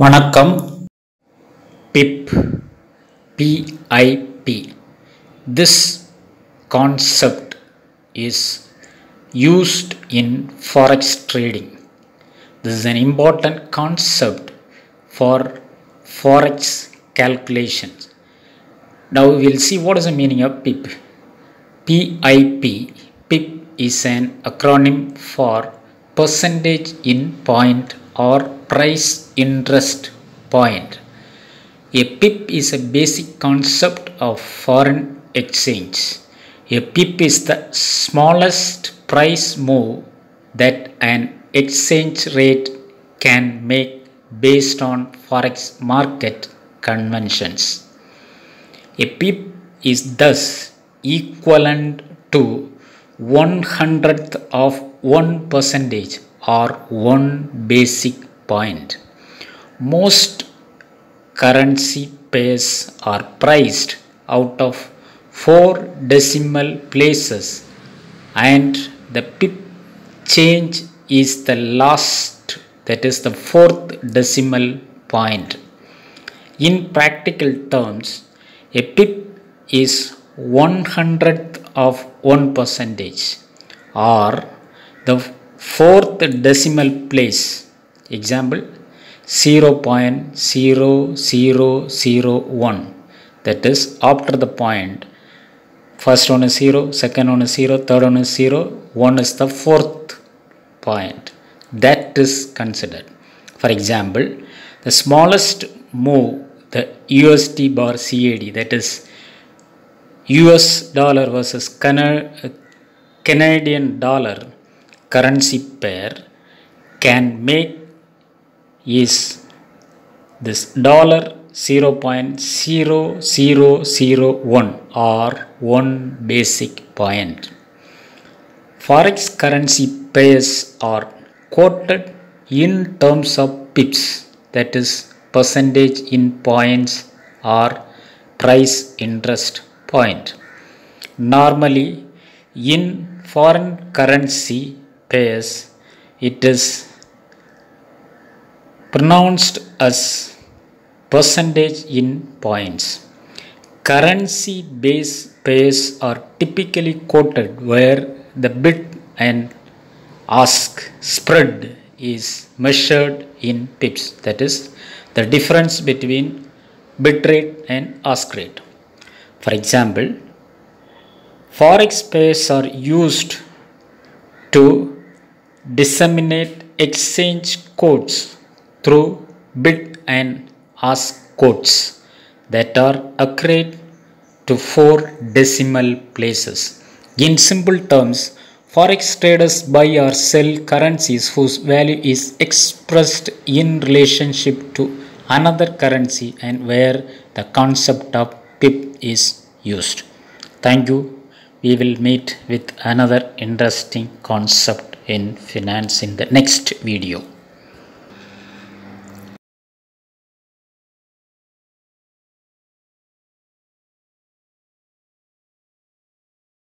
வணக்கம். PIP, PIP. This concept is used in forex trading. This is an important concept for forex calculations. Now we will see what is the meaning of PIP. PIP. PIP is an acronym for percentage in point or price interest point. A PIP is a basic concept of foreign exchange. A PIP is the smallest price move that an exchange rate can make based on forex market conventions. A PIP is thus equivalent to 1/100th of 1% or 1 basic point. Most currency pairs are priced out of 4 decimal places and the PIP change is the last, that is the 4th decimal point. In practical terms, a PIP is 1/100th of 1% or the 4th decimal place. Example 0.0001, that is after the point. First one is 0, second one is 0, third one is 0, 1 is the 4th point. That is considered. For example, the smallest move, the USD bar CAD, that is US dollar versus Canadian dollar currency pair, can make is this $0.0001 or 1 basic point. Forex currency pairs are quoted in terms of pips, that is percentage in points or price interest point. Normally in foreign currency pairs it is pronounced as percentage in points. Currency based pairs are typically quoted where the bid and ask spread is measured in pips, that is the difference between bid rate and ask rate. For example, forex pairs are used to disseminate exchange codes through bid and ask codes that are accurate to 4 decimal places. In simple terms, forex traders buy or sell currencies whose value is expressed in relationship to another currency and where the concept of PIP is used. Thank you. We will meet with another interesting concept in finance in the next video.